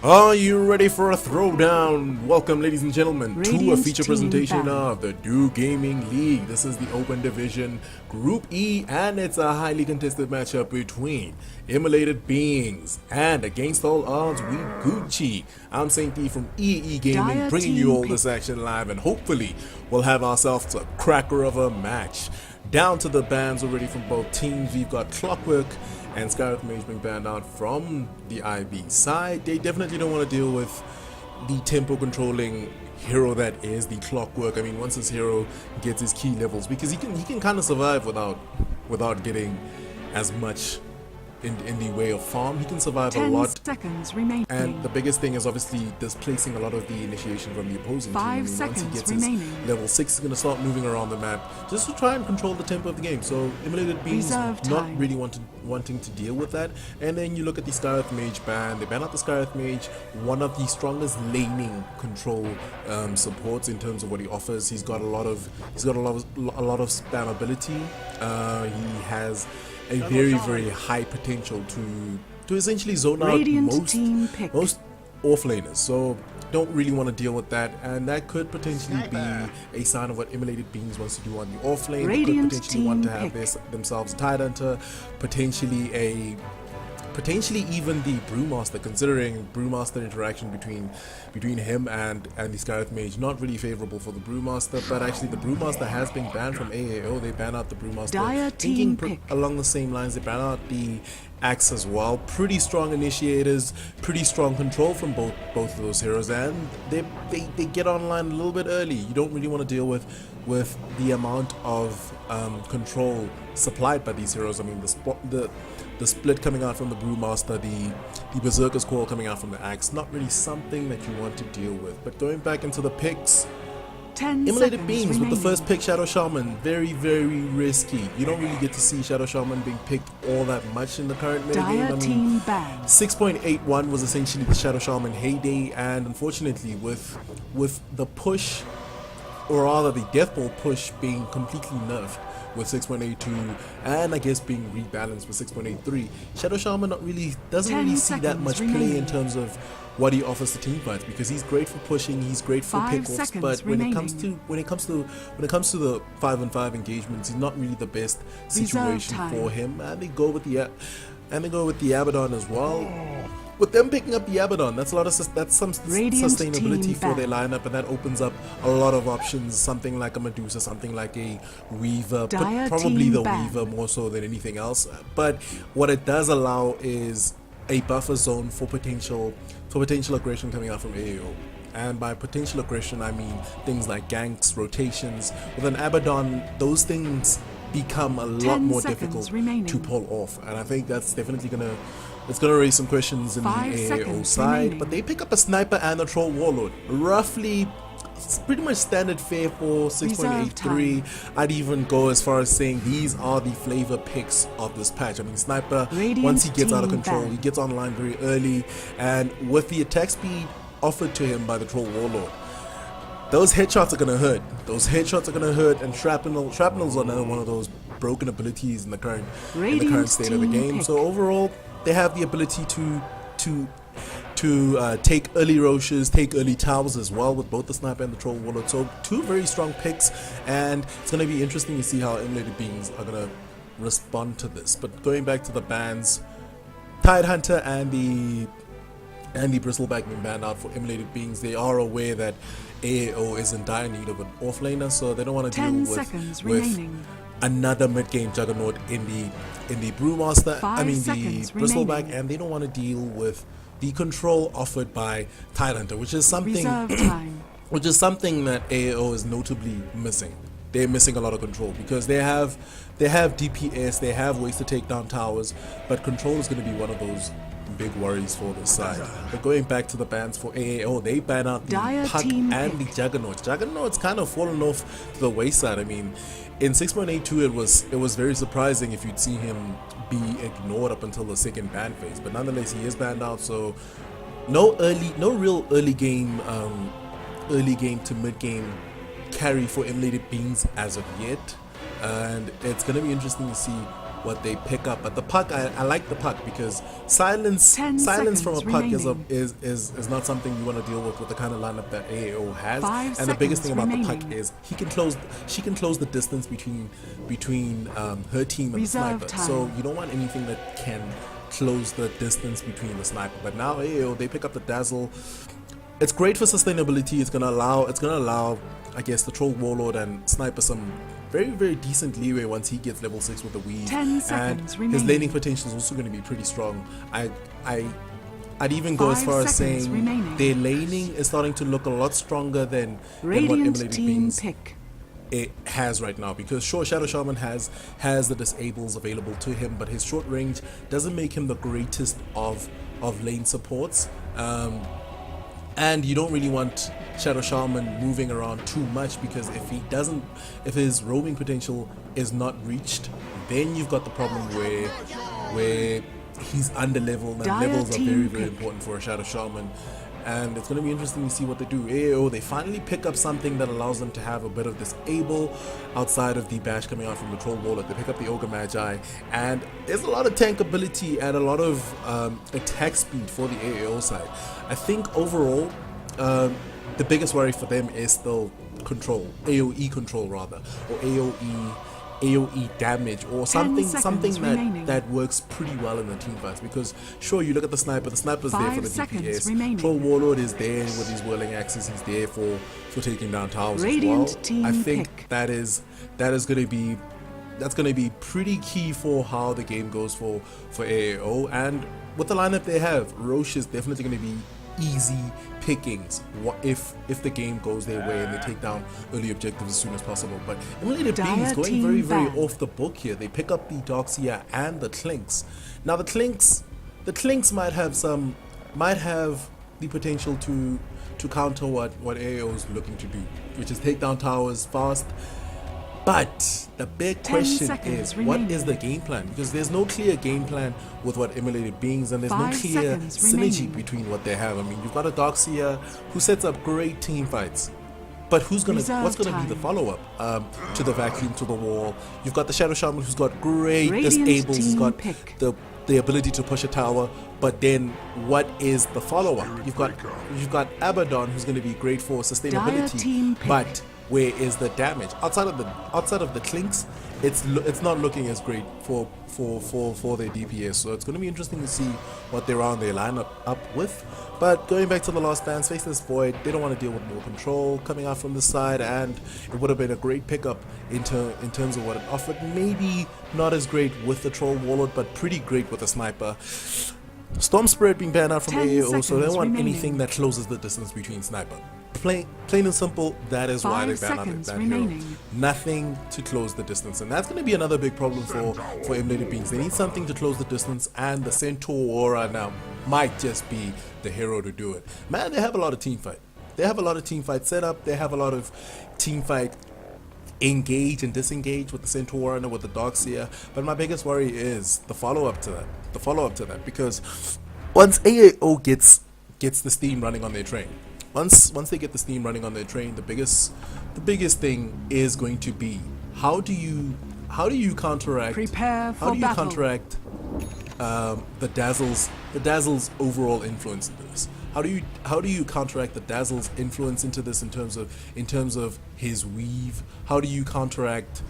Are you ready for a throwdown? Welcome, ladies and gentlemen, to a feature presentation of the Do Gaming League. This is the Open Division Group E, and it's a highly contested matchup between Immolated Beings and against all odds, we Gucci. I'm Saint D from EE Gaming, bringing you all this action live, and hopefully we'll have ourselves a cracker of a match. Down to the bans already from both teams. We've got Clockwork and Skyrim Mage being banned out from the IB side. They definitely don't want to deal with the tempo controlling hero that is the Clockwork. I mean, once this hero gets his key levels, because he can kind of survive without getting as much in the way of farm. He can survive a lot. 10 seconds remaining. And the biggest thing is obviously displacing a lot of the initiation from the opposing team. 5 seconds once he gets remaining. his level 6, he's going to start moving around the map just to try and control the tempo of the game. So Immolated Beings not really wanting to deal with that. And then you look at the Skyrim Mage ban. They ban out the Skyrim Mage, one of the strongest laning control supports in terms of what he offers. He's got a lot of spam ability. He has a very high potential to essentially zone out most offlaners, so don't really want to deal with that, and that could potentially be a sign of what Immolated Beings wants to do on the offlane. They could potentially want to have themselves tied into potentially even the Brewmaster, considering Brewmaster interaction between him and the Skyrim Mage not really favorable for the Brewmaster. But actually the Brewmaster has been banned from AAO. They ban out the Brewmaster. Thinking along the same lines, they ban out the Axe as well. Pretty strong initiators, pretty strong control from both of those heroes, and they get online a little bit early. You don't really want to deal with the amount of control supplied by these heroes. I mean, the split coming out from the Brewmaster, the Berserker's Call coming out from the Axe, not really something that you want to deal with. But going back into the picks, Immolated Beings with the first pick, Shadow Shaman, very risky. You don't really get to see Shadow Shaman being picked all that much in the current metagame. I mean, 6.81 was essentially the Shadow Shaman heyday, and unfortunately with the push, or rather the Death Ball push, being completely nerfed with 6.82 and I guess being rebalanced with 6.83, Shadow Shaman doesn't really see that much play in terms of what he offers to team fights, because he's great for pushing, he's great for pick-offs, but when it comes to the 5-on-5 engagements, he's not really the best situation for him. And they go with the Abaddon as well. With them picking up the Abaddon, that's some sustainability for their lineup, and that opens up a lot of options. Something like a Medusa, something like a Weaver, but probably the Weaver more so than anything else. But what it does allow is a buffer zone for potential aggression coming out from AAO. And by potential aggression, I mean things like ganks, rotations. With an Abaddon, those things become a lot more difficult to pull off, and I think that's definitely gonna raise some questions in the AAO side. But they pick up a Sniper and a Troll Warlord. Roughly, it's pretty much standard fare for 6.83. I'd even go as far as saying these are the flavor picks of this patch. I mean, Sniper, once he gets out of control, he gets online very early, and with the attack speed offered to him by the Troll Warlord, those headshots are gonna hurt. And shrapnel's another one of those broken abilities in the current state of the game. So overall, they have the ability to take early Roches, take early towers as well, with both the Sniper and the Troll Warlord. So two very strong picks, and it's going to be interesting to see how Immolated Beings are going to respond to this. But going back to the bans, Tidehunter and the Bristleback being banned out for Immolated Beings. They are aware that AAO is in dire need of an offlaner, so they don't want to deal with another mid-game juggernaut in the Brewmaster, the Bristleback, and they don't want to deal with the control offered by Tidehunter, which is something that AAO is notably missing. They're missing a lot of control, because they have DPS, they have ways to take down towers, but control is going to be one of those big worries for this side. But going back to the bans for AAO, they ban out the Pug and the Juggernaut. Juggernaut's kind of fallen off to the wayside. I mean, in 6.82 it was very surprising if you'd see him be ignored up until the second ban phase, but nonetheless he is banned out. So no real early game to mid game carry for Immolated Beings as of yet, and it's going to be interesting to see what they pick up. But the puck, I like the puck because silence from a puck is not something you want to deal with the kind of lineup that AAO has. And the biggest thing about the puck is she can close the distance between her team and the sniper. So you don't want anything that can close the distance between the sniper. But now AAO, they pick up the dazzle. It's great for sustainability. It's gonna allow I guess the Troll Warlord and Sniper some very, very decent leeway once he gets level 6 with the weave. 10 seconds and remaining. His laning potential is also going to be pretty strong. I'd even go as far as saying their laning is starting to look a lot stronger than what Emulated Beings it has right now, because sure, Shadow Shaman has the disables available to him, but his short range doesn't make him the greatest of lane supports. And you don't really want Shadow Shaman moving around too much, because if his roaming potential is not reached, then you've got the problem where he's under leveled, and levels are very, very important for a Shadow Shaman. And it's going to be interesting to see what they do. AAO, they finally pick up something that allows them to have a bit of disable outside of the bash coming out from the Troll Warlord. They pick up the Ogre Magi, and there's a lot of tank ability and a lot of attack speed for the AAO side. I think overall, the biggest worry for them is still control, AOE control rather, or AOE damage, or something that works pretty well in the team fights. Because sure, you look at the sniper's there for the DPS. Troll Warlord is there with his whirling axes. He's there for taking down towers as well. I think that's going to be pretty key for how the game goes for AAO. And with the lineup they have, Roche is definitely going to be easy pickings if the game goes their way and they take down early objectives as soon as possible. But Emulated Beings going very, very off the book here. They pick up the Doxia and the Clinks. Now the Clinks might have the potential to counter what AAO is looking to do, which is take down towers fast. But the big question is, what is the game plan? Because there's no clear game plan with what Emulated Beings, and there's no clear synergy between what they have. I mean, you've got a Doxia who sets up great team fights, but what's gonna be the follow-up to the vacuum, to the wall? You've got the Shadow Shaman who's got great disables, he's got the ability to push a tower, but then what is the follow-up? You've got Abaddon who's going to be great for sustainability, but where is the damage? Outside of the Clinks, it's not looking as great for their DPS. So it's going to be interesting to see what they round their lineup up with. But going back to the Last Dance, Faceless Void, they don't want to deal with more control coming out from the side, and it would have been a great pickup in terms of what it offered. Maybe not as great with the Troll Warlord, but pretty great with the Sniper. Storm Spirit being banned out from AAO, so they don't want anything that closes the distance between Sniper. Plain and simple, that is why they banned that hero. Nothing to close the distance, and that's going to be another big problem for Emulated Beings. They need something to close the distance, and the Centaur Aura now might just be the hero to do it. Man, they have a lot of team fight. They have a lot of team fight set up. They have a lot of team fight engage and disengage with the Centaur and with the Doxia. But my biggest worry is the follow-up to that. Because once AAO gets the steam running on their train, once they get the steam running on their train, the biggest thing is going to be how do you counteract the Dazzle's overall influence into this? How do you counteract the Dazzle's influence into this in terms of his weave? How do you counteract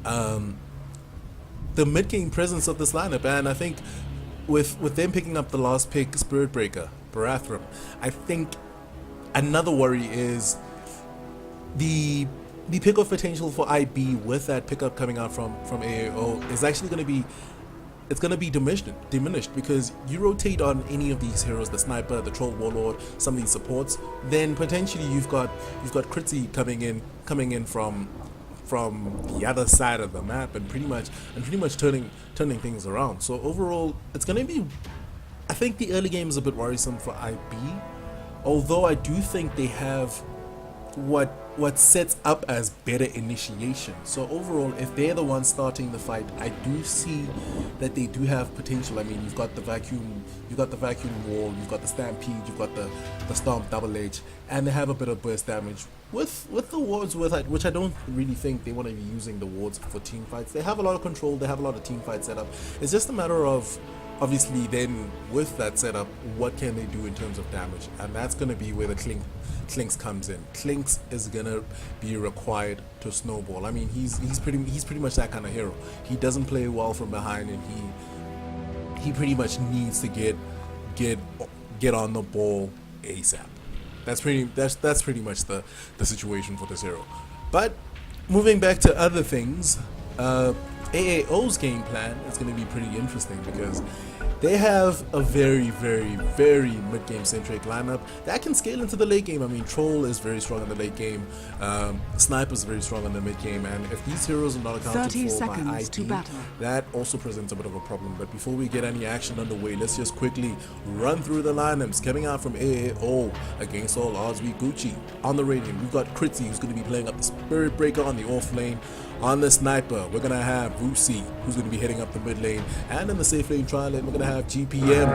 the mid game presence of this lineup? And I think with them picking up the last pick, Spirit Breaker, Barathrum, I think another worry is the pickoff potential for IB with that pickup coming out from AAO is actually going to be diminished because you rotate on any of these heroes, the Sniper, the Troll Warlord, some of these supports, then potentially you've got Kritzy coming in from the other side of the map and pretty much turning things around. So overall, it's going to be, I think the early game is a bit worrisome for IB, although I do think they have what sets up as better initiation. So overall, if they're the ones starting the fight, I do see that they do have potential. I mean, you've got the vacuum wall, you've got the stampede, you've got the stomp double H, and they have a bit of burst damage with the wards, which I don't really think they want to be using the wards for team fights. They have a lot of control. They have a lot of team fight setup. It's just a matter of, obviously, then with that setup, what can they do in terms of damage, and that's going to be where the Clinks comes in. Clinks is going to be required to snowball. I mean, he's pretty much that kind of hero. He doesn't play well from behind, and he pretty much needs to get on the ball ASAP. That's pretty much the situation for this hero. But moving back to other things, AAO's game plan is going to be pretty interesting because they have a very mid-game centric lineup that can scale into the late game. I mean, Troll is very strong in the late game, Sniper is very strong in the mid game, and if these heroes are not accounted for by IT, that also presents a bit of a problem. But before we get any action underway, let's just quickly run through the lineups. Coming out from AAO, against all odds, we Gucci. On the Radiant, we've got Kritzy, who's going to be playing up the Spirit Breaker on the off lane. On the Sniper, we're going to have Vusi, who's going to be heading up the mid lane. And in the safe lane trial lane, we're going to have GPM.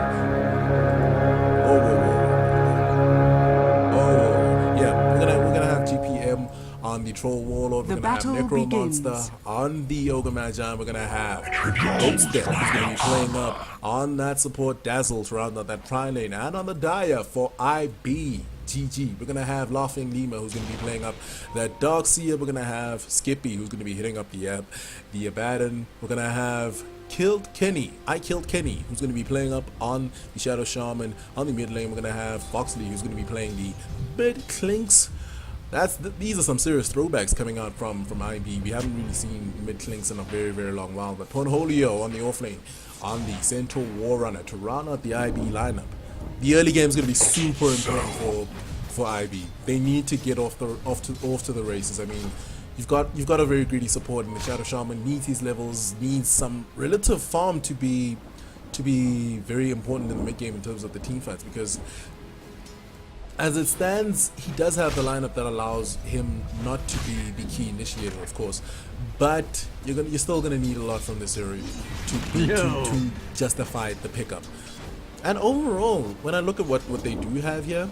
Yeah, we're gonna have GPM on the Troll Warlord. We're going to have Necro Monster on the Ogre Magi. We're going to have Oatstep, who's going to be playing up on that support Dazzle to round out that Prime lane. And on the Dire for IB. GG. We're going to have Laughing Lima, who's going to be playing up that Darkseer. We're going to have Skippy, who's going to be hitting up the Abaddon. We're going to have Killed Kenny, who's going to be playing up on the Shadow Shaman. On the mid lane, we're going to have Foxley, who's going to be playing the mid Clinks. These are some serious throwbacks coming out from IB. We haven't really seen mid Clinks in a very long while. But Ponholio on the off lane, on the Central War Runner to round out the IB lineup. The early game is going to be super important for IB. They need to get off to the races. I mean, you've got a very greedy support, and the Shadow Shaman needs his levels, needs some relative farm to be very important in the mid game in terms of the team fights, because as it stands, he does have the lineup that allows him not to be the key initiator, of course, but you're still gonna need a lot from this hero to justify the pickup. And overall, when I look at what they do have here,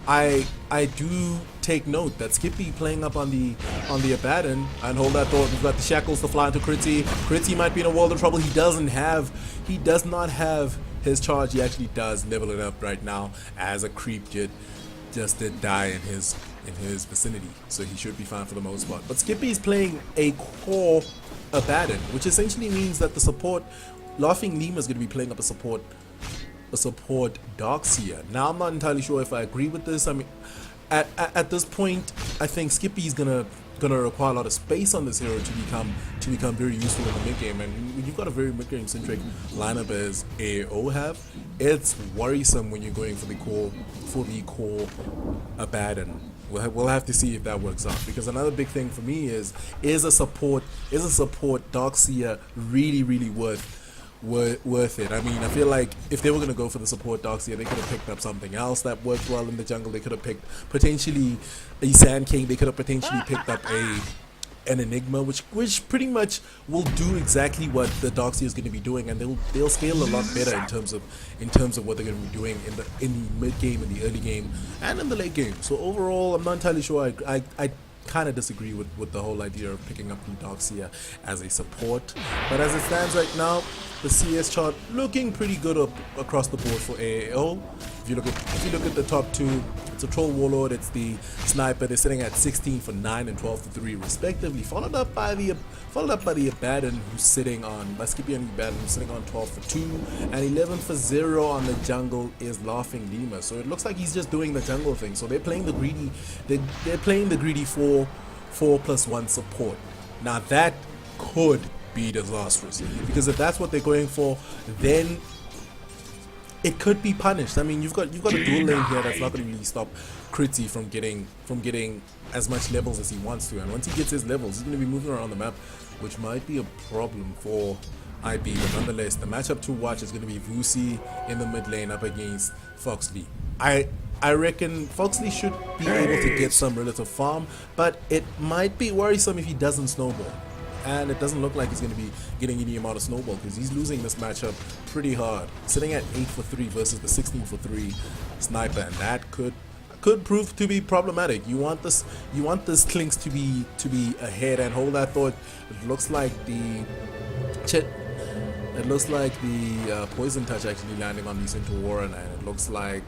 I do take note that Skippy playing up on the Abaddon, and hold that thought. We've got the shackles to fly into Kritzy. Kritzy might be in a world of trouble. He does not have his charge. He actually does level it up right now, as a creep just did die in his vicinity, so he should be fine for the most part. But Skippy is playing a core Abaddon, which essentially means that the support Laughing Lima is going to be playing up a support Darkseer. Now I'm not entirely sure if I agree with this. I mean, at this point, I think Skippy is gonna require a lot of space on this hero to become very useful in the mid game. And when you've got a very mid game centric lineup as AAO have, it's worrisome when you're going for the core Abaddon. We'll have to see if that works out, because another big thing for me is a support Darkseer really worth it? I mean, I feel like if they were going to go for the support Darkseer, they could have picked up something else that worked well in the jungle. They could have picked potentially a Sand King. They could have potentially picked up an Enigma, which pretty much will do exactly what the Darkseer is going to be doing, and they'll scale a lot better in terms of what they're going to be doing in the mid game, in the early game, and in the late game. So overall, I'm not entirely sure. I kind of disagree with the whole idea of picking up the Darkseer as a support, but as it stands right now, the CS chart looking pretty good across the board for AAO. If you look at the top two, it's a Troll Warlord, it's the Sniper. They're sitting at 16 for 9 and 12 for 3 respectively, followed up by the Abaddon, who's sitting on Skippy and the Abaddon, who's sitting on 12 for 2, and 11 for 0 on the jungle is Laughing Lima. So it looks like he's just doing the jungle thing. So they're playing the greedy. They're playing the greedy 4+1 support. Now that could be disastrous, because if that's what they're going for, then it could be punished. I mean, you've got a dual lane here that's not going to really stop Kritzy from getting as much levels as he wants to, and once he gets his levels, he's going to be moving around the map, which might be a problem for IB. But nonetheless, the matchup to watch is going to be Vusi in the mid lane up against Foxley. I reckon Foxley should be able to get some relative farm, but it might be worrisome if he doesn't snowball. and it doesn't look like he's going to be getting any amount of snowball because he's losing this matchup pretty hard. Sitting at 8 for 3 versus the 16 for 3 sniper, and that could prove to be problematic. You want this Clinks to be ahead, and hold that thought. It looks like the poison touch actually landing on the into Warren, and it looks like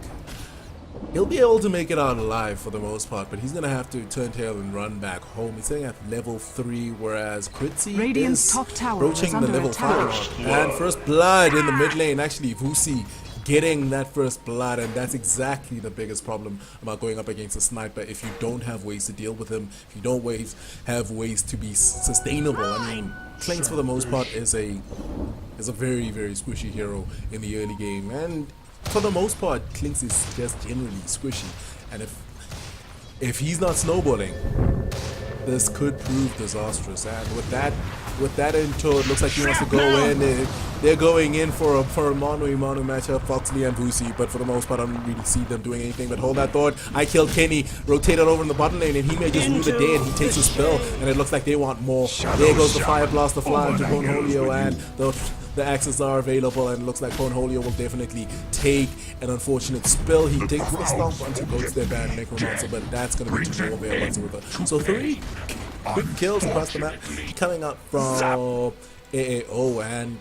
he'll be able to make it out alive for the most part, but he's gonna have to turn tail and run back home. He's sitting at level 3, whereas Kritzy is approaching the level 5, and first blood in the mid lane. Actually, Vusi getting that first blood, and that's exactly the biggest problem about going up against a sniper. If you don't have ways to deal with him, if you don't have ways to be sustainable. I mean, Clinks for the most part is a very, very squishy hero in the early game, and for the most part Clinks is just generally squishy, and if he's not snowballing, this could prove disastrous. And with that intro, it looks like he wants to go in. They're going in for a mano-a-mano matchup, Foxley and Vusi, but for the most part I don't really see them doing anything. But hold that thought, I killed Kenny, rotated over in the bottom lane, and he may just rue the day, and he takes a spell, and it looks like they want more. There goes the Fire Blast, the fly into Cornholio, and the axes are available, and it looks like Cornholio will definitely take an unfortunate spill. He takes the stomp onto Ghost their band Necromancer, but that's going to be too more avail whatsoever. So 3 quick kills across the map coming up from AAO, and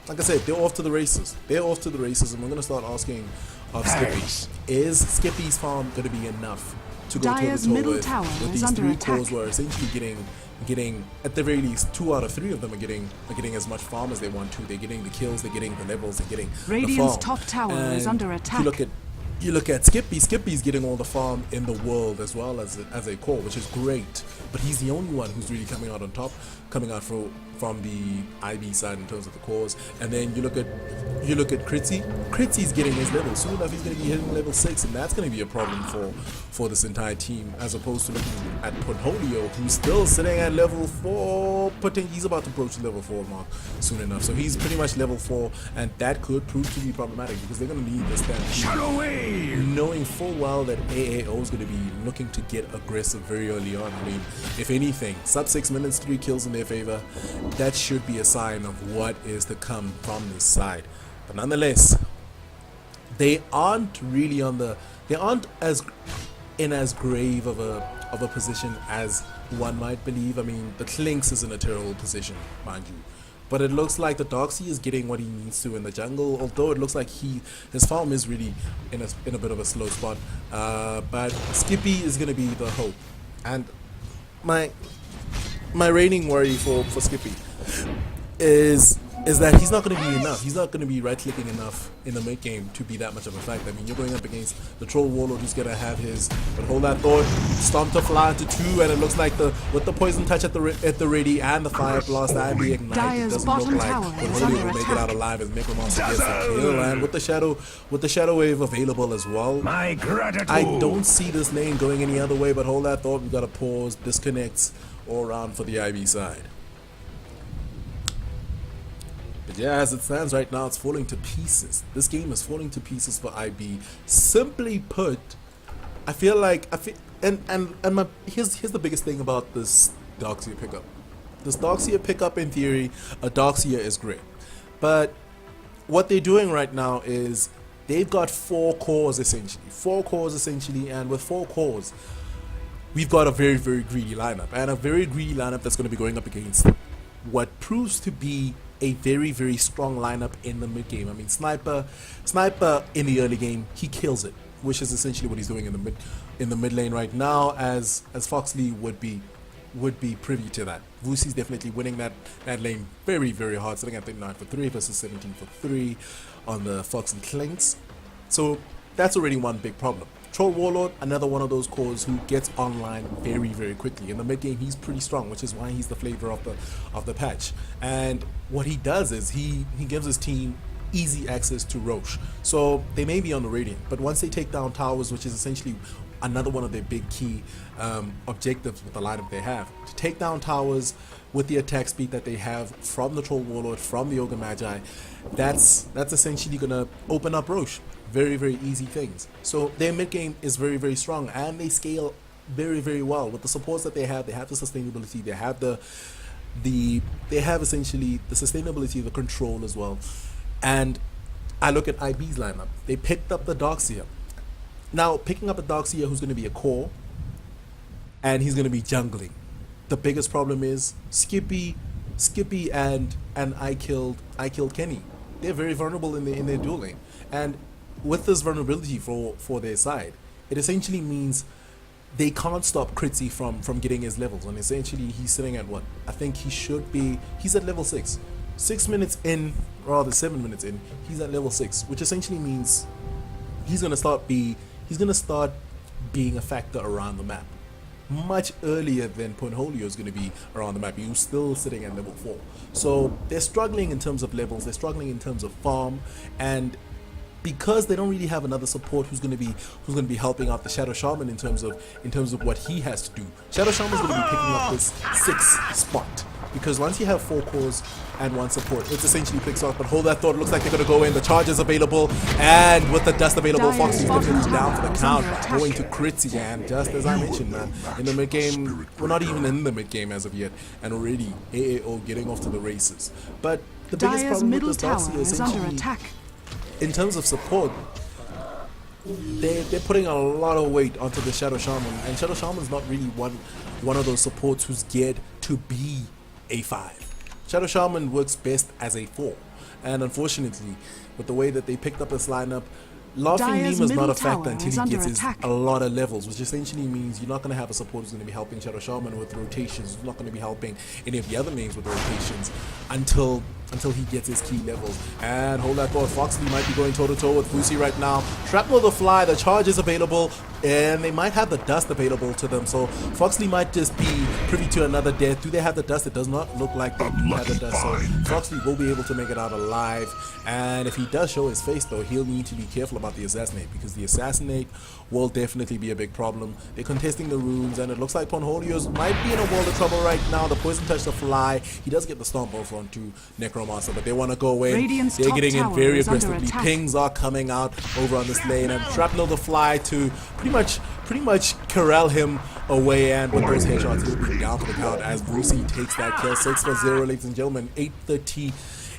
like I said, they're off to the races. And we're going to start asking of Skippy, is Skippy's farm going to be enough to go toe-to-toe with these 3 cores who are essentially getting at the very least 2 out of 3 of them are getting as much farm as they want to. They're getting the kills, they're getting the levels, they're getting the farm. Top tower is under attack. You look at Skippy's getting all the farm in the world as well as a core, which is great, but he's the only one who's really coming out on top, coming out from the IB side in terms of the cores. And then you look at Kritzy's getting his level. Soon enough he's going to be hitting level 6, and that's going to be a problem for this entire team, as opposed to looking at Portfolio, who's still sitting at level 4, he's about to approach the level 4 mark soon enough. So he's pretty much level 4, and that could prove to be problematic because they're going to need this stampede, knowing full well that AAO is going to be looking to get aggressive very early on. I mean, if anything, sub 6 minutes, 3 kills in their favor, that should be a sign of what is to come from this side. But nonetheless, they aren't really as grave of a position as one might believe. I mean, the Clinks is in a terrible position, mind you, but it looks like the Doxy is getting what he needs to in the jungle, although it looks like his farm is really in a bit of a slow spot. But Skippy is going to be the hope, and my reigning worry for Skippy is that he's not going to be enough. He's not going to be right-clicking enough in the mid game to be that much of a factor. I mean, you're going up against the Troll Warlord who's going to have his, but hold that thought, Stomp to fly into 2, and it looks like with the poison touch at the ready and the Fire Blast and the ignite, it doesn't look like Portfolio will make it out alive as Necromancer gets the kill. And with the shadow wave available as well, I don't see this lane going any other way. But hold that thought, we've got to pause, disconnects all around for the IB side. But yeah, as it stands right now, it's falling to pieces. This game is falling to pieces for IB. Simply put, here's the biggest thing about this Doxia pickup. This Doxia pickup, in theory, a Doxia is great. But what they're doing right now is they've got 4 cores essentially. And with 4 cores, we've got a very, very greedy lineup. And a very greedy lineup that's going to be going up against what proves to be a very, very strong lineup in the mid game. I mean, Sniper in the early game, he kills it, which is essentially what he's doing in the mid lane right now, as Foxley would be privy to that. Vusi's definitely winning that lane very, very hard, sitting at 39 for 3 versus 17 for 3 on the Fox and Clinks. So that's already one big problem. Troll Warlord, another one of those cores who gets online very, very quickly. In the mid game, he's pretty strong, which is why he's the flavor of the patch. And what he does is he gives his team easy access to Roche. So they may be on the Radiant, but once they take down towers, which is essentially another one of their big key objectives with the lineup they have, to take down towers with the attack speed that they have from the Troll Warlord, from the Ogre Magi, that's essentially gonna open up Roche. Very, very easy things. So their mid game is very, very strong, and they scale very, very well with the supports that they have. They have the sustainability, they have they have essentially the sustainability, the control as well. And I look at IB's lineup. They picked up the Darkseer. Now, picking up a Darkseer who's going to be a core, and he's going to be jungling. The biggest problem is Skippy, and I killed Kenny. They're very vulnerable in their duel lane, and with this vulnerability for their side, it essentially means they can't stop Critzy from getting his levels. And essentially, he's sitting at what? I think he's at level 6. 6 minutes in, rather 7 minutes in, he's at level 6, which essentially means he's gonna start being a factor around the map much earlier than Ponholio is going to be around the map. He's still sitting at level 4. So they're struggling in terms of levels, they're struggling in terms of farm, and because they don't really have another support who's going to be helping out the Shadow Shaman in terms of what he has to do. Shadow Shaman's going to be picking up this 6th spot, because once you have 4 cores and 1 support, it's essentially picks off. But hold that thought, it looks like they're going to go in. The charge is available, and with the dust available, Foxy's definitely down for the count, going to Critzy. And just as I mentioned, man, in the mid game, we're not even in the mid game as of yet, and already AAO getting off to the races. But the biggest problem with this Darkseer is essentially, in terms of support, they're putting a lot of weight onto the Shadow Shaman, and Shadow Shaman's not really one of those supports who's geared to be a 5. Shadow Shaman works best as a 4, and unfortunately, with the way that they picked up this lineup, Laughing Nemo's not a factor until he gets a lot of levels, which essentially means you're not going to have a support who's going to be helping Shadow Shaman with rotations. You're not going to be helping any of the other names with rotations until he gets his key levels. And hold that thought, Foxley might be going toe-to-toe with Fusi right now. Shrapnel the fly, the charge is available, and they might have the dust available to them, so Foxley might just be privy to another death. Do they have the dust? It does not look like they do have the dust, so Foxley will be able to make it out alive. And if he does show his face though, he'll need to be careful about the assassinate, because the assassinate will definitely be a big problem. They're contesting the runes, and it looks like Ponholio's might be in a world of trouble right now. The poison touch the fly, he does get the stomp off onto Necromancer, but they want to go in. Radiant's they're getting in very aggressively. Ping Pings are coming out over on this lane, and Shrapnel the fly to pretty much corral him away, and with those headshots he'll be down for the count as Brucey takes that kill. 6-0, ladies and gentlemen.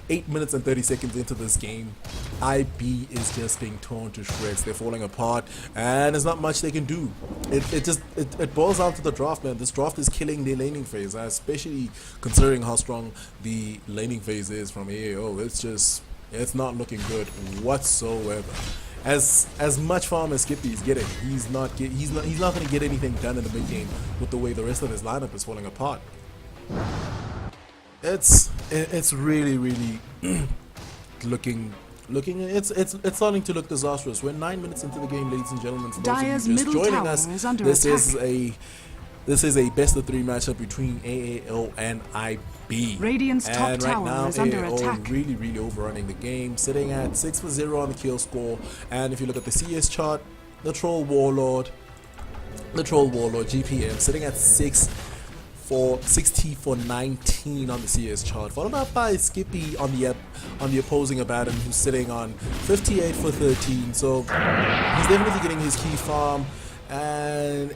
8 minutes and 30 seconds into this game. IB is just being torn to shreds. They're falling apart, and there's not much they can do. It boils down to the draft, man. This draft is killing their laning phase, especially considering how strong the laning phase is from AAO. It's not looking good whatsoever. As much farm as Skippy is getting, he's not going to get anything done in the mid game with the way the rest of his lineup is falling apart. It's really looking it's starting to look disastrous. We're 9 minutes into the game, ladies and gentlemen. For those of you just joining us, this is a best of 3 matchup between AAO and IB. Radiant's top tower now, is under AAO attack. really overrunning the game, sitting at 6-0 on the kill score. And if you look at the CS chart, the Troll Warlord GPM sitting at 60 for 19 on the CS chart, followed up by Skippy on the opposing Abaddon, who's sitting on 58 for 13. So he's definitely getting his key farm, and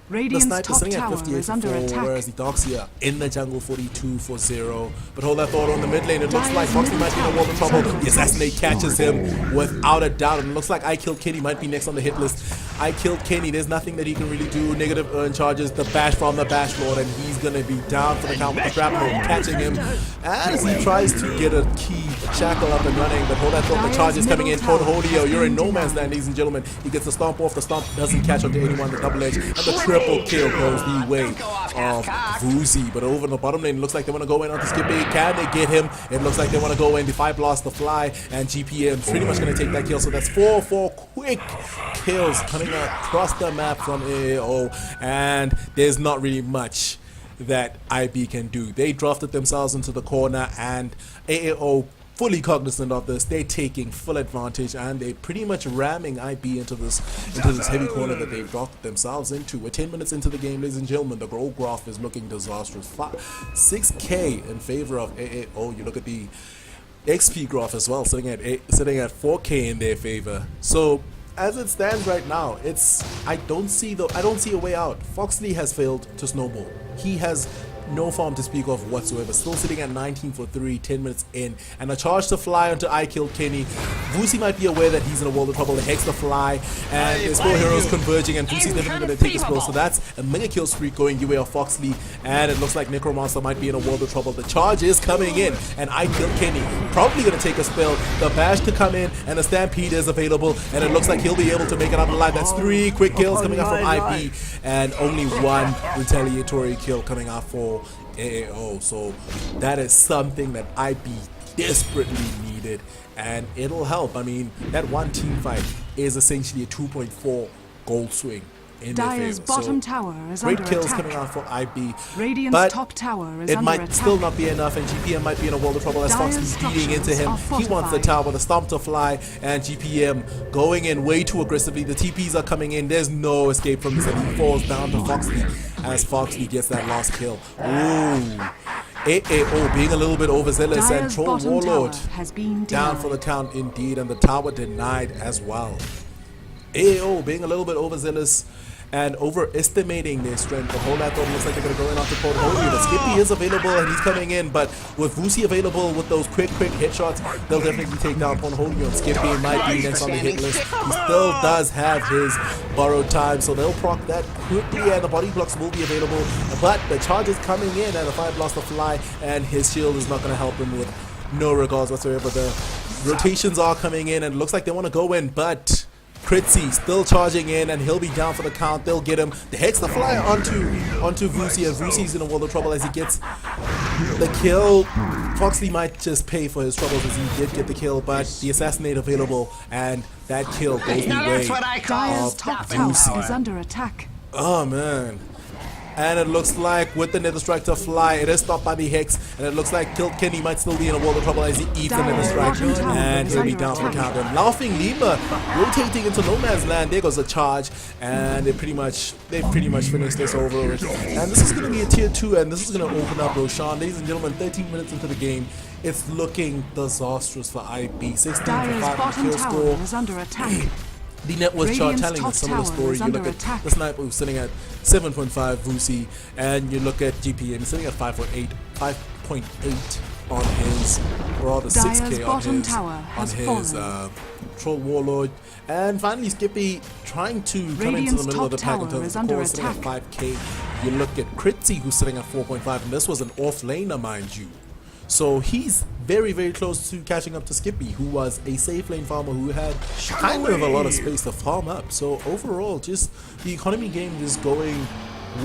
Radiant's the sniper top sitting at tower 58 is for under 4, attack. whereas the Darkseer in the jungle 42 for 0. But hold that thought, on the mid lane, it looks like Foxy might be in a world of trouble. The assassinate catches him without a doubt, and it looks like I Killed Kenny might be next on the hit list. I Killed Kenny, there's nothing that he can really do. Negative earn charges, the bash from the Bash Lord, and he's gonna be down for the count with the shrapnel catching him as he tries to get a key shackle up and running. But hold that thought, the charge is coming in. Ponholio, you're in no man's land, ladies and gentlemen. He gets the stomp off, the stomp doesn't catch onto anyone, the double edge, and the triple kill goes the way of Vuzi. But over in the bottom lane, it looks like they want to go in onto Skippy. Can they get him? It looks like they want to go in. Defy Blast the fly, and GPM pretty much going to take that kill. So that's 4 quick kills coming across the map from AAO, and there's not really much that IB can do. They drafted themselves into the corner, and AAO, fully cognizant of this, they're taking full advantage, and they're pretty much ramming IB into this heavy corner that they've drafted themselves into. We're 10 minutes into the game, ladies and gentlemen. The goal graph is looking disastrous. 6K in favor of AAO. You look at the XP graph as well, sitting at 4K in their favor. So as it stands right now, I don't see a way out. Foxley has failed to snowball. He has no farm to speak of whatsoever. Still sitting at 19 for 3, 10 minutes in. And a charge to fly onto I Killed Kenny. Vusi might be aware that he's in a world of trouble. The Hex to fly. And there's 4 heroes converging. And Vusi's definitely going to take a spill. So that's a mega kill streak going your way of Foxley. And it looks like Necromancer might be in a world of trouble. The charge is coming in. And I Killed Kenny probably going to take a spill. The bash to come in. And the Stampede is available. And it looks like he'll be able to make it out alive. That's 3 quick kills coming out from IB. And only 1 retaliatory kill coming out for AAO. So that is something that IB desperately needed, and it'll help. I mean, that one team fight is essentially a 2.4 goal swing in their Dire's favor. bottom So tower is great under kills attack. coming out for IB, Radiant's but top tower is it under might attack. still not be enough, and GPM might be in a world of trouble as Dire's Foxy's feeding into structures him. are He wants the fortified. tower, the stomp to fly, and GPM going in way too aggressively. The TPs are coming in. There's no escape from this, and he falls down to Foxley as Foxley gets that last kill. Ooh. AAO being a little bit overzealous, and Dire's Troll bottom Warlord tower has been down denied. for the count indeed, and the tower denied as well. AAO being a little bit overzealous and overestimating their strength. The whole Athon looks like they're going to go in after Portfolio. The Skippy is available and he's coming in, but with Vusi available with those quick headshots, they'll definitely take down Portfolio, and Skippy might be next on the hit list. He still does have his borrowed time, so they'll proc that quickly, and the body blocks will be available, but the charge is coming in, and the Fire Blast to fly, and his shield is not going to help him with no regards whatsoever. The rotations are coming in, and it looks like they want to go in, but Critzy still charging in, and he'll be down for the count. They'll get him. The Hex to fly onto Vusi, and Vusi's in a world of trouble as he gets the kill. Foxley might just pay for his troubles as he did get the kill, but the assassinate available, and that kill goes the way Dire's of top tower Vusi. is under attack. Oh man. And it looks like with the Nether Strike to fly, it is stopped by the Hex, and it looks like Killed Kenny might still be in a world of trouble as he eats the Nether Strike, and he'll be down for the count. And Laughing Lima rotating into no man's land. There goes a charge, and they've pretty much finished this over. And this is going to be a tier 2, and this is going to open up Roshan. Ladies and gentlemen, 13 minutes into the game, it's looking disastrous for IB. 16 Dire's for 5 bottom kill tower score. is under attack. The net worth chart Radiant's telling top us some of the tower story. is You under look at attack. the sniper who's sitting at 7.5 Vusi, and you look at GPM sitting at 5.8 on his, or rather 6k Dire's on bottom his, tower has fallen. Troll Warlord, and finally Skippy trying to come into Radiant's the middle of the top pack in tower terms is of under core, sitting at attack. 5k. You look at Critzy who's sitting at 4.5, and this was an off laner, mind you. So he's very, very close to catching up to Skippy, who was a safe lane farmer who had kind of a lot of space to farm up. So overall, just the economy game is going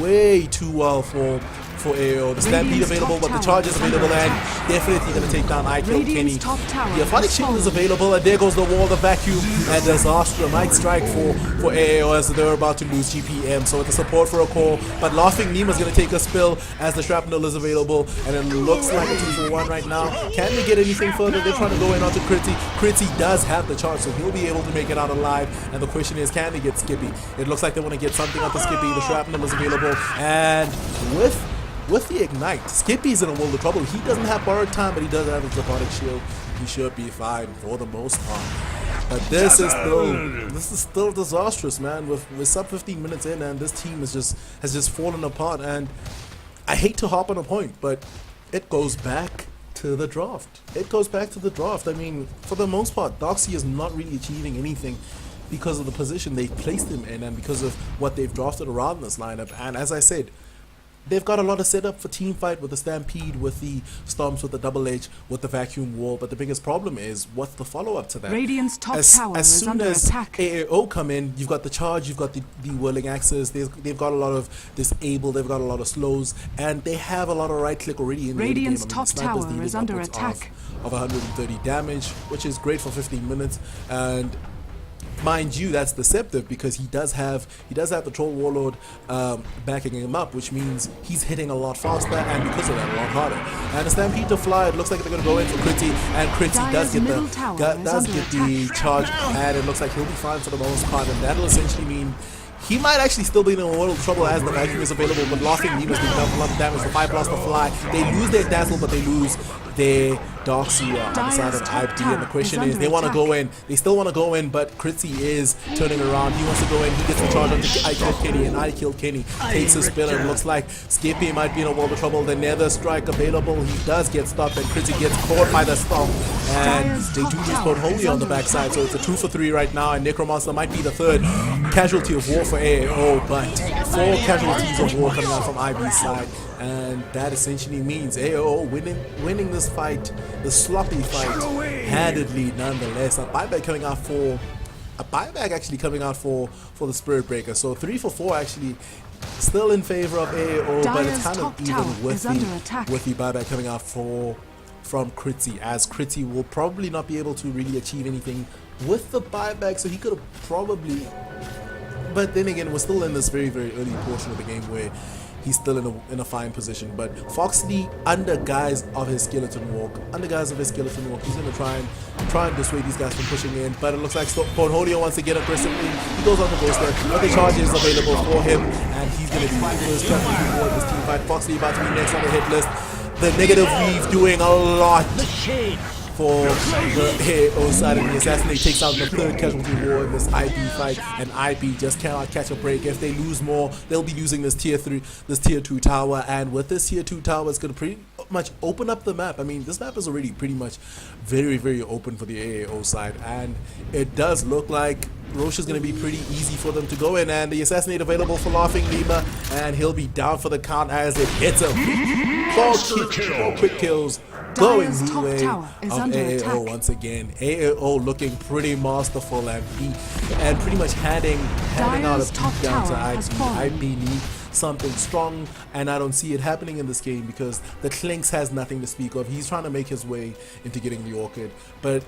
way too well for AAO. The Stampede Radiant's available, top but the tower charge is is under available, and attack. definitely going to take down I Killed Kenny. Radiant's top tower The Aquatic has Shield is fallen. available, and there goes the wall, the vacuum, and disaster might strike for AAO as they're about to lose GPM. So with the support for a core, but Laughing Nima's going to take a spill as the Shrapnel is available, and it looks like a 2-for-1 right now. Can they get anything further? They're trying to go in onto Critzy. Critzy does have the charge, so he'll be able to make it out alive, and the question is, can they get Skippy? It looks like they want to get something onto Skippy. The Shrapnel is available, and with the Ignite, Skippy's in a world of trouble. He doesn't have borrowed time, but he does have his Aquatic Shield. He should be fine for the most part. But this is still disastrous, man. With sub 15 minutes in, and this team has just fallen apart. And I hate to hop on a point, but it goes back to the draft. It goes back to the draft. I mean, for the most part, Doxy is not really achieving anything because of the position they've placed him in, and because of what they've drafted around this lineup. And as I said, they've got a lot of setup for team fight with the Stampede, with the Stomps, with the Double Edge, with the Vacuum Wall. But the biggest problem is, what's the follow-up to that? Radiant's top tower as is soon under as attack. AAO come in, you've got the charge, you've got the whirling axes, they've got a lot of disable, they've got a lot of slows, and they have a lot of right click already in the game. Radiant's I mean, top the snipers tower dealing is under upwards attack. of 130 damage, which is great for 15 minutes. And mind you, that's deceptive because he does have the Troll Warlord backing him up, which means he's hitting a lot faster, and because of that, a lot harder. And the Stampede to fly, it looks like they're going to go in for Critzy, and Critzy does get the charge, and it looks like he'll be fine for the most part, and that'll essentially mean he might actually still be in a world of trouble as the vacuum is available, but Laughing Nima's doing a lot of damage. The 5 Blast to fly, they lose their Dazzle, but they lose their Darksea on the side of Top IB, tower and the question is is, they under want to attack. go in. They still want to go in, but Kritzy is turning around. He wants to go in. He gets the charge onto I killed Kenny, and I killed Kenny. Takes his spinner. It looks like Skippy might be in a world of trouble. The nether strike available. He does get stopped, and Kritzy gets caught by the stomp. And Dire's they top do lose tower Portfolio is on the under backside, so it's a 2 for 3 right now, and Necromancer might be the third casualty of war for AAO, but 4 casualties of war coming out from IB's side, and that essentially means AAO winning this fight, the sloppy fight, handedly nonetheless. A buyback actually coming out for the Spirit Breaker, so 3 for 4 actually still in favor of AAO, but it's Dire's kind top of tower even with is under attack. the buyback coming out from Kritzy, as Kritzy will probably not be able to really achieve anything with the buyback, so he could have probably, but then again, we're still in this very, very early portion of the game where he's still in a fine position. But Foxley, under guise of his skeleton walk, he's going to try and dissuade these guys from pushing in, but it looks like Portfolio wants to get aggressively. He goes on the ghost there, but the charge is available for him, and he's going to be first casualty for this team fight. Foxley about to be next on the hit list. The negative weave doing a lot for the AAO side, and the Assassinate takes out the third casualty war in this IB fight, and IB just cannot catch a break. If they lose more, they'll be using this tier 2 tower, and with this tier 2 tower, it's going to pretty much open up the map. I mean, this map is already pretty much very, very open for the AAO side, and it does look like Roche is going to be pretty easy for them to go in, and the Assassinate available for Laughing Lima, and he'll be down for the count as it hits him. 4 quick kills going Dire's the top way tower of is under AAO attack. once again. AAO looking pretty masterful, and pretty much handing out Dire's a top beat down to tower has IB. fallen. IB need something strong, and I don't see it happening in this game because the Clinks has nothing to speak of. He's trying to make his way into getting the Orchid, but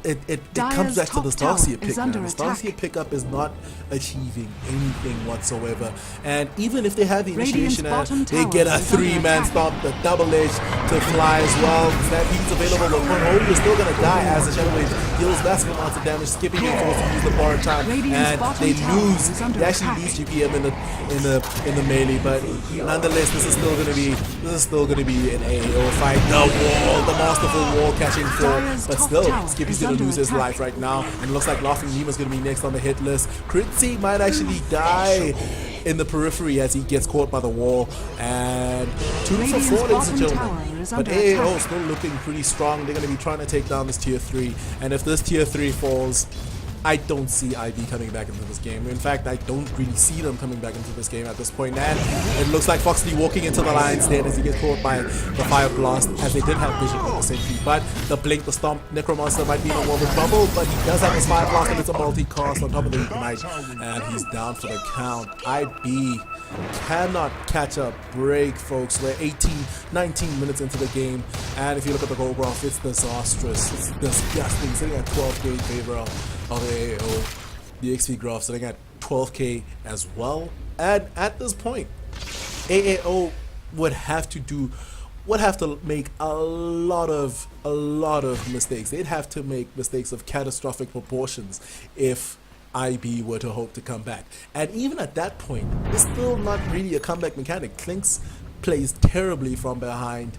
it comes back to the top Starseer tower is pick. under The attack. Starseer pickup is not achieving anything whatsoever, and even if they have the Radiant's initiation, bottom they tower get a is under 3-man attack. stomp, the double edge to fly as well. Stampede's available, but Portfolio is still gonna die as the Shadow Blade deals massive amounts of damage. Skipping being forced to use the bar time, Radiant's and bottom they tower lose. is under They actually attack. lose GPM in the melee, but nonetheless, this is still gonna be an AAO fight. The wall, the masterful wall catching Dire's full, but top still, tower Skippy's is gonna under lose his attack. life right now, and it looks like Laughing Lima's gonna be next on the hit list. Kritzy might actually die in the periphery as he gets caught by the wall, and 2 for Radiant's 4, ladies and bottom gentlemen. tower is But under AAO attack. still looking pretty strong. They're going to be trying to take down this tier 3, and if this tier 3 falls, I don't see IB coming back into this game. In fact, I don't really see them coming back into this game at this point. And it looks like Foxley walking into the lion's den as he gets caught by the fire blast, as they did have vision of the sentry. But the blink, the stomp, Necromancer might be in a world of trouble, but he does have his fire blast, and it's a multi-cast on top of the ignite, and he's down for the count. IB cannot catch a break, folks. We're 19 minutes into the game, and if you look at the goal graph, it's disastrous. It's disgusting. Sitting at 12k in favor of AAO. The XP graph sitting at 12k as well, and at this point, AAO would have to make a lot of mistakes. They'd have to make mistakes of catastrophic proportions if IB were to hope to come back. And even at that point, it's still not really a comeback mechanic. Clinks plays terribly from behind.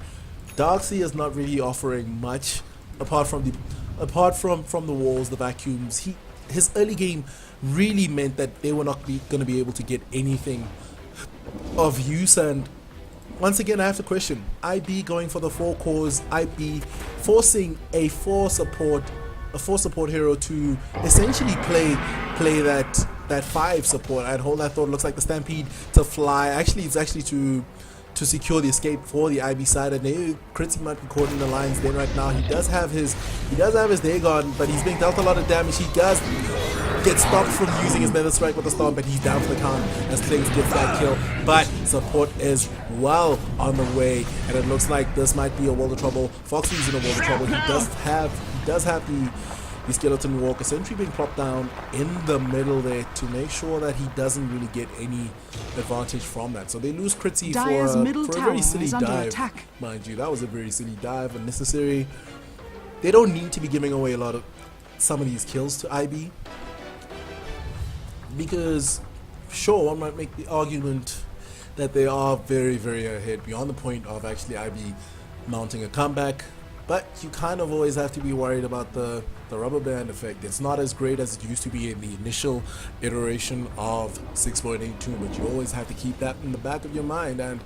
Darksea is not really offering much apart from the walls, the vacuums. His early game really meant that they were not going to be able to get anything of use, and once again, I have to question IB going for the 4 cores, IB forcing a 4 support hero to essentially play that 5 support and hold that thought. Looks like the Stampede to fly. Actually, it's actually to secure the escape for the IB side, and Kritzy might be caught in the lion's den right now. He does have his Dagon, but he's being dealt a lot of damage. He does get stopped from using his Nether Strike with the Stomp, but he's down for the count as Clinks gets that kill. But support is well on the way, and it looks like this might be a world of trouble. Foxley's in a world of trouble. He does have the skeleton walker sentry being plopped down in the middle there to make sure that he doesn't really get any advantage from that. So they lose Kritzy Dire's for middle a tower very silly is under dive, attack. mind you. That was a very silly dive, unnecessary. They don't need to be giving away some of these kills to IB, because sure, one might make the argument that they are very, very ahead, beyond the point of actually IB mounting a comeback. but you kind of always have to be worried about the rubber band effect. It's not as great as it used to be in the initial iteration of 6.82, but you always have to keep that in the back of your mind. And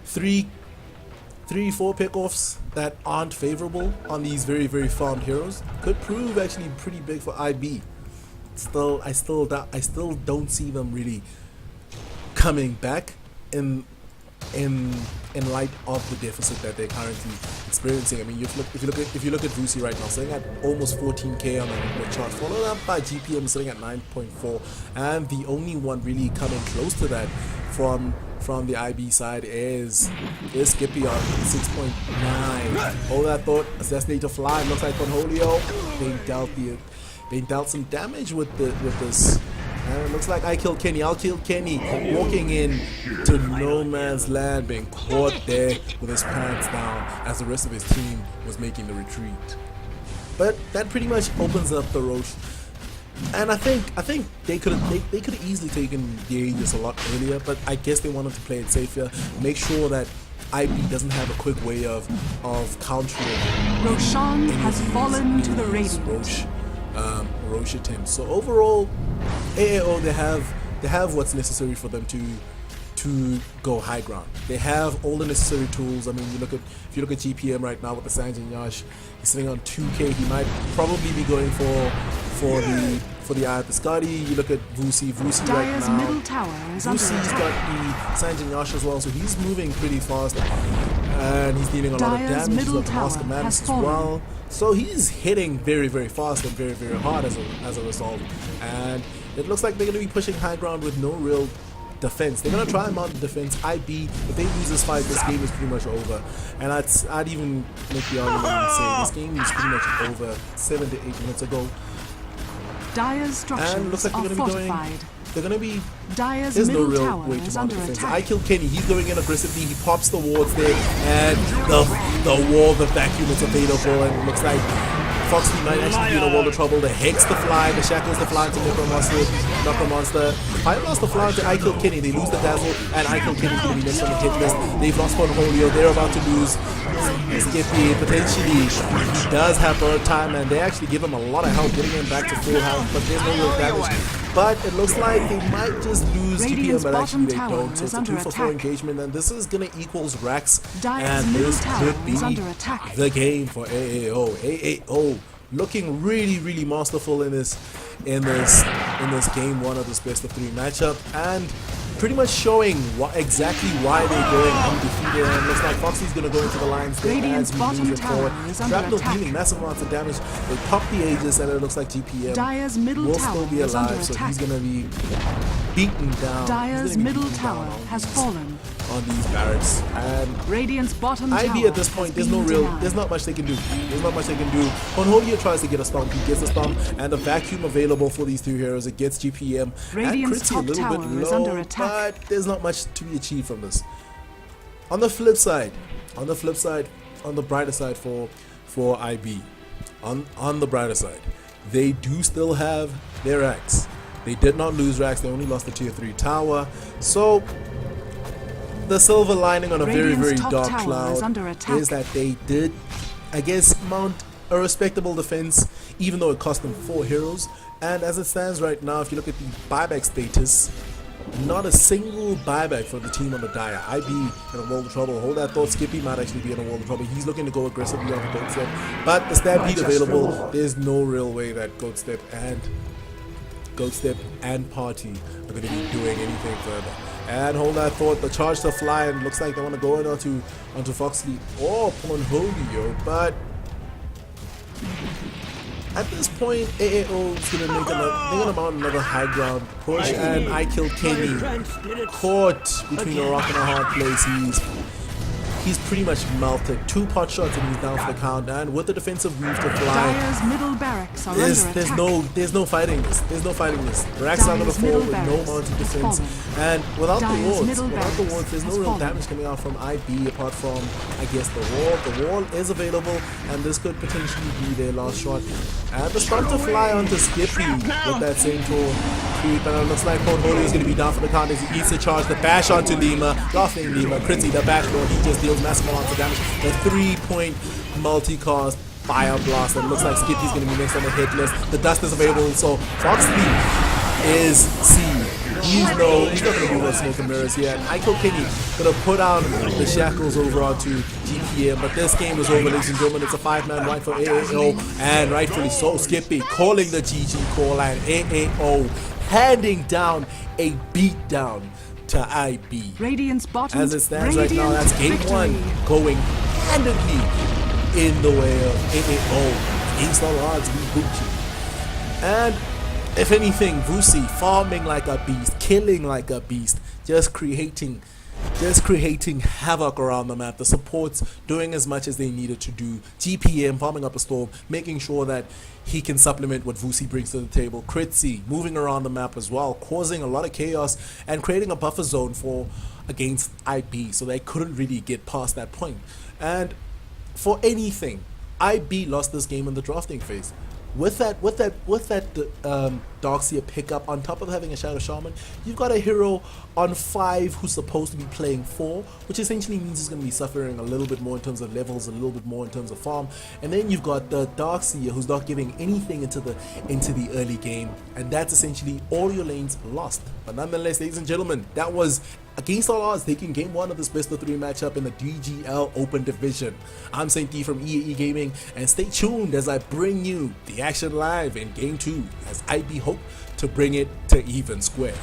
3-4 pickoffs that aren't favorable on these very, very farmed heroes could prove actually pretty big for IB. I still don't see them really coming back in light of the deficit that they're currently experiencing. I mean, if you look at Vusi right now, sitting at almost 14k on the chart, followed up by GPM sitting at 9.4, and the only one really coming close to that from the IB side is Skippy on 6.9. Hold that thought. Assassinate a fly. Looks like Conholio being dealt some damage with this. And it looks like I killed Kenny. I'll kill Kenny. Walking in to no man's land, being caught there with his pants down as the rest of his team was making the retreat. But that pretty much opens up the Roche. And I think they could have easily taken the Aegis a lot earlier, but I guess they wanted to play it safer, make sure that IB doesn't have a quick way of countering. Roshan has fallen to the Radiant. Roche attempts. So overall, AAO they have what's necessary for them to go high ground. They have all the necessary tools. I mean, if you look at GPM right now with the Sanjin Yash, he's sitting on 2k. He might probably be going for the Eye of the Scotty. You look at Vusi right now. Middle tower is under Vusi's attack. got the Sanjin Yash as well, so he's moving pretty fast and he's dealing a lot of Dire's damage. middle He's got the Mask of tower Madness has as fallen. well. So he's hitting very, very fast and very, very hard as a result. And it looks like they're going to be pushing high ground with no real defense. They're going to try and mount the defense. IB, if they lose this fight, this game is pretty much over. And I'd even make the argument and say this game is pretty much over 7 to 8 minutes ago. Dire's And looks structures like are they're going to be fortified. They're going to be Dire's there's no middle real tower way to is mount under defense. attack. I killed Kenny. He's going in aggressively. He pops the wards there, and the wall, the vacuum is available, and it looks like Foxy might actually be in a world of trouble. The Hex the fly, the Shackles the fly to Necromonster. Fires the fly to I kill Kenny. They lose the Dazzle, and I kill Kenny's going to be next on the hit list. They've lost Portfolio. They're about to lose Skippy. Potentially, he does have bird time, and they actually give him a lot of help getting him back to full health, but there's no real damage. But it looks like they might just lose Radiant's GPM, but actually they bottom don't. So it's a tower is 2 under for 4 attack. engagement, and this is gonna equals Rax, Dire's and middle this tower could be is under attack. the game for AAO. AAO looking really, really masterful in this game 1 of this best of 3 matchup, and pretty much showing exactly why they're going undefeated. And it looks like Foxy's gonna go into the lines there Radiant's as we bottom move it tower forward. is under Shrapnel attack. dealing massive amounts of damage. They pop the Aegis, and it looks like GPM Dire's middle will tower still be is under alive, so attack. he's gonna be beaten down. Dire's middle tower has fallen. on these barracks. And Radiant's bottom tower IB at this point, has been denied. there's not much they can do. There's not much they can do. Honholio tries to get a stomp, he gets a stomp, and the vacuum available for these two heroes, it gets GPM Radiant's and Critzy a top little bit tower is low, under attack. but there's not much to be achieved from this. On the flip side, on the brighter side for IB, on the brighter side, they do still have their Rax. They did not lose Rax, they only lost the tier 3 tower. So the silver lining on a very, Radiant's very top dark tower cloud is under attack. is that they did, I guess, mount a respectable defense, even though it cost them 4 heroes. And as it stands right now, if you look at the buyback status, not a single buyback for the team on the Dire. IB in a world of trouble. Hold that thought. Skippy might actually be in a world of trouble. He's looking to go aggressively on the Goat Step, but the Stampede available. There's no real way that Goat Step and Party are going to be doing anything further. And hold that thought. The charge to fly, and looks like they want to go in onto Foxley or Pornholio, but at this point, AAO is going to make mount another high ground push, and I killed Kenny. Caught between a rock and a hard place. He's pretty much melted. 2 pot shots and he's down for the count. And with the defensive move to fly, Dire's middle barracks are under attack. there's no fighting this. There's no fighting this. The Rax are going to Dire's fall middle with no barracks mounted has defense. fallen. And without Dire's the middle wards, barracks there's no has real fallen. damage coming out from IB apart from, I guess, the wall. The wall is available, and this could potentially be their last shot. And the start to fly onto Skippy with that same tool creep, and it looks like Portfolio is going to be down for the count as he eats the charge. The bash onto Lima, drafting Lima, Critzy, the backdoor, he just deals massive amounts of damage. The 3-point multi-cast fire blast, and it looks like Skippy's going to be next on the hit list. The dust is available, so Foxley is C. He's not going to do the smoke and mirrors here. And Aiko Kenny going to put on the shackles over onto GPM, but this game is over, ladies and gentlemen. It's a 5-man right for AAO, and rightfully so. Skippy calling the GG call, and AAO handing down a beatdown to IB. Radiant's bottom. As it stands right now, that's game 1 going handedly in the way of AAO. Against all odds, we boot you. And if anything, Vusi farming like a beast, killing like a beast, just creating havoc around the map. The supports doing as much as they needed to do. GPM farming up a storm, making sure that he can supplement what Vusi brings to the table. Critzy moving around the map as well, causing a lot of chaos and creating a buffer zone for against IB, so they couldn't really get past that point. And for anything, IB lost this game in the drafting phase. With that Darkseer pickup, on top of having a Shadow Shaman, you've got a hero on 5 who's supposed to be playing 4, which essentially means he's going to be suffering a little bit more in terms of levels, a little bit more in terms of farm. And then you've got the Darkseer who's not giving anything into the early game, and that's essentially all your lanes lost. But nonetheless, ladies and gentlemen, that was against all odds taking game 1 of this best of 3 matchup in the DGL Open Division. I'm Saint D from EAE Gaming, and stay tuned as I bring you the action live in game 2 as IB hope to bring it to even square.